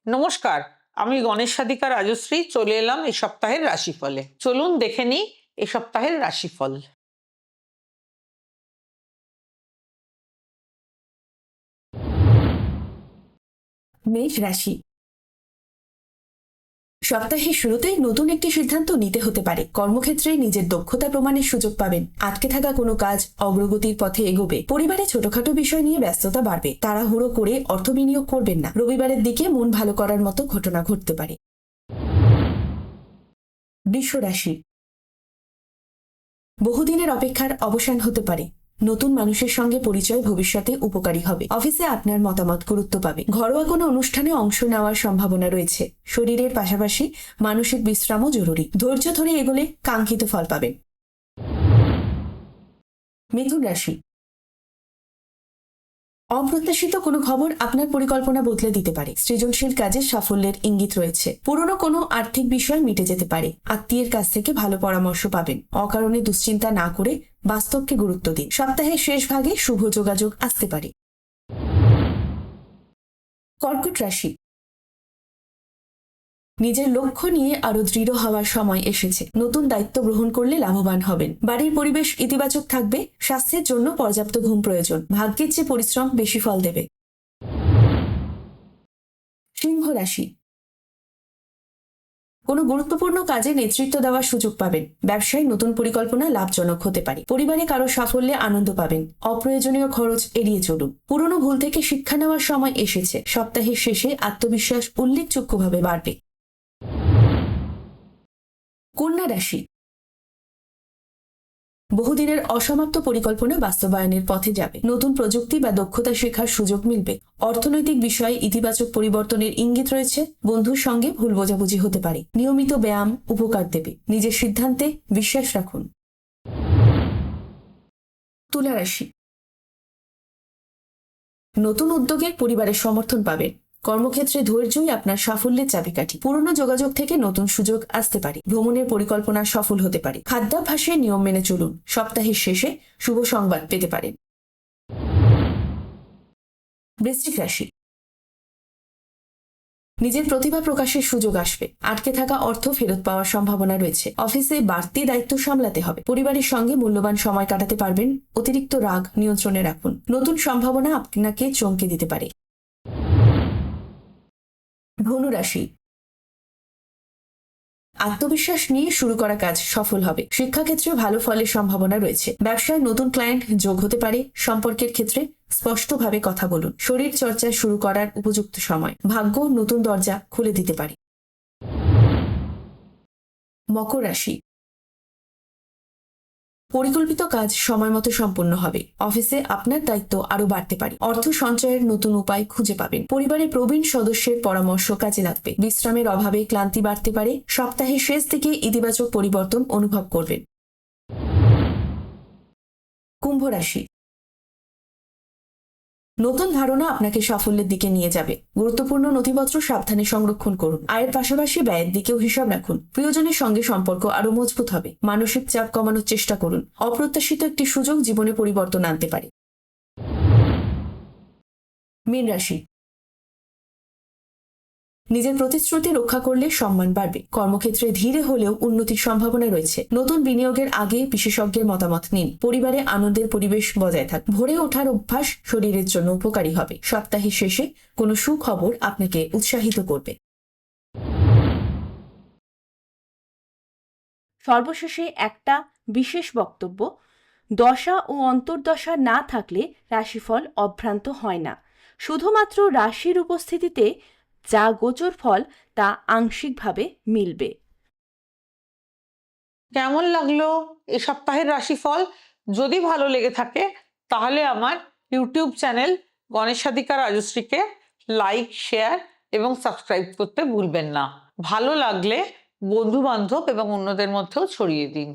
নমস্কার, আমি গণেশ সাধিকা রাজশ্রী চলে এলাম এই সপ্তাহের রাশিফলে। চলুন দেখে নিই এই সপ্তাহের রাশিফল। মেষ রাশি। সপ্তাহের শুরুতেই নতুন একটি সিদ্ধান্ত নিতে হতে পারে। কর্মক্ষেত্রে নিজের দক্ষতা প্রমাণের সুযোগ পাবেন। আটকে থাকা কোনো কাজ অগ্রগতির পথে এগোবে। পরিবারে ছোটখাটো বিষয় নিয়ে ব্যস্ততা বাড়বে। তাড়াহুড়ো করে অর্থ বিনিয়োগ করবেন না। রবিবারের দিকে মন ভালো করার মতো ঘটনা ঘটতে পারে। বৃষ রাশি। বহুদিনের অপেক্ষার অবসান হতে পারে। নতুন মানুষের সঙ্গে পরিচয় ভবিষ্যতে উপকারী হবে। অফিসে আপনার মতামত গুরুত্ব পাবে। ঘরোয়া কোনো অনুষ্ঠানে অংশ নেওয়ার সম্ভাবনা রয়েছে। শরীরের পাশাপাশি মানসিক বিশ্রামও জরুরি। ধৈর্য ধরে এগোলে কাঙ্ক্ষিত ফল পাবেন। মিথুন রাশি। অপ্রত্যাশিত কোনো খবর আপনার পরিকল্পনা বদলে দিতে পারে। সৃজনশীল কাজে সাফল্যের ইঙ্গিত রয়েছে। পুরনো কোনো আর্থিক বিষয় মিটে যেতে পারে। আত্মীয়ের কাছ থেকে ভালো পরামর্শ পাবেন। অকারণে দুশ্চিন্তা না করে বাস্তবকে গুরুত্ব দিন। সপ্তাহের শেষ ভাগে শুভ যোগাযোগ আসতে পারে। কর্কট রাশি। নিজের লক্ষ্য নিয়ে আরো দৃঢ় হওয়ার সময় এসেছে। নতুন দায়িত্ব গ্রহণ করলে লাভবান হবেন। বাড়ির পরিবেশ ইতিবাচক থাকবে। স্বাস্থ্যের জন্য পর্যাপ্ত ঘুম প্রয়োজন। ভাগ্যের চেয়ে পরিশ্রম বেশি ফল দেবে। সিংহ রাশি। কোনো গুরুত্বপূর্ণ কাজে নেতৃত্ব দেওয়ার সুযোগ পাবেন। ব্যবসায় নতুন পরিকল্পনা লাভজনক হতে পারে। পরিবারে কারো সাফল্যে আনন্দ পাবেন। অপ্রয়োজনীয় খরচ এড়িয়ে চলুন। পুরনো ভুল থেকে শিক্ষা নেওয়ার সময় এসেছে। সপ্তাহের শেষে আত্মবিশ্বাস উল্লেখযোগ্যভাবে বাড়বে। কন্যা রাশি। বহুদিনের অসমাপ্ত পরিকল্পনা বাস্তবায়নের পথে যাবে। নতুন প্রযুক্তি বা দক্ষতা শেখার সুযোগ মিলবে। অর্থনৈতিক বিষয়ে ইতিবাচক পরিবর্তনের ইঙ্গিত রয়েছে। বন্ধুর সঙ্গে ভুল বোঝাবুঝি হতে পারে। নিয়মিত ব্যায়াম উপকার দেবে। নিজের সিদ্ধান্তে বিশ্বাস রাখুন। তুলা রাশি। নতুন উদ্যোগে পরিবারের সমর্থন পাবেন। কর্মক্ষেত্রে ধৈর্যই আপনার সাফল্যের চাবিকাঠি। পুরনো যোগাযোগ থেকে নতুন সুযোগ আসতে পারে। ভ্রমণের পরিকল্পনা সফল হতে পারে। খাদ্যাভ্যাসে নিয়ম মেনে চলুন। সপ্তাহের শেষে শুভ সংবাদ পেতে পারেন। বৃশ্চিক রাশি। নিজের প্রতিভা প্রকাশের সুযোগ আসবে। আটকে থাকা অর্থ ফেরত পাওয়ার সম্ভাবনা রয়েছে। অফিসে বাড়তি দায়িত্ব সামলাতে হবে। পরিবারের সঙ্গে মূল্যবান সময় কাটাতে পারবেন। অতিরিক্ত রাগ নিয়ন্ত্রণে রাখুন। নতুন সম্ভাবনা আপনাকে চমকে দিতে পারে। ধনু রাশি। আত্মবিশ্বাস নিয়ে শুরু করা কাজ সফল হবে। শিক্ষাক্ষেত্রে ভালো ফলের সম্ভাবনা রয়েছে। ব্যবসায় নতুন ক্লায়েন্ট যোগ হতে পারে। সম্পর্কের ক্ষেত্রে স্পষ্টভাবে কথা বলুন। শরীর চর্চা শুরু করার উপযুক্ত সময়। ভাগ্য নতুন দরজা খুলে দিতে পারে। মকর রাশি। পরিকল্পিত কাজ সময় মতো সম্পন্ন হবে। অফিসে আপনার দায়িত্ব আরো বাড়তে পারে। অর্থ সঞ্চয়ের নতুন উপায় খুঁজে পাবেন। পরিবারের প্রবীণ সদস্যের পরামর্শ কাজে লাগবে। বিশ্রামের অভাবে ক্লান্তি বাড়তে পারে। সপ্তাহের শেষ দিকে ইতিবাচক পরিবর্তন অনুভব করবেন। কুম্ভ রাশি। নতুন ধারণা আপনাকে সাফল্যের দিকে নিয়ে যাবে। গুরুত্বপূর্ণ নথিপত্র সাবধানে সংরক্ষণ করুন। আয়ের পাশাপাশি ব্যয়ের দিকেও হিসাব রাখুন। প্রিয়জনের সঙ্গে সম্পর্ক আরো মজবুত হবে। মানসিক চাপ কমানোর চেষ্টা করুন। অপ্রত্যাশিত একটি সুযোগ জীবনে পরিবর্তন আনতে পারে। মীন রাশি। নিজের প্রতিশ্রুতি রক্ষা করলে সম্মান বাড়বে। কর্মক্ষেত্রে ধীরে হলেও উন্নতির সম্ভাবনা রয়েছে। নতুন বিনিয়োগের আগে বিশেষজ্ঞের মতামত নিন। পরিবারে আনন্দের পরিবেশ বজায় থাক। ভোরে ওঠার অভ্যাস শরীরের জন্য উপকারী হবে। সপ্তাহের শেষে কোনো সুখবর আপনাকে উৎসাহিত করবে। সর্বশেষে একটা বিশেষ বক্তব্য: দশা ও অন্তর্দশা না থাকলে রাশিফল অভ্রান্ত হয় না। শুধুমাত্র রাশির উপস্থিতিতে যা গোচর ফল তা আংশিকভাবে মিলবে। কেমন লাগলো এই সপ্তাহের রাশিফল? যদি ভালো লেগে থাকে তাহলে আমার ইউটিউব চ্যানেল গণেশ সাধিকা রাজশ্রীকে লাইক, শেয়ার এবং সাবস্ক্রাইব করতে ভুলবেন না। ভালো লাগলে বন্ধু বান্ধব এবং অন্যদের মধ্যেও ছড়িয়ে দিন।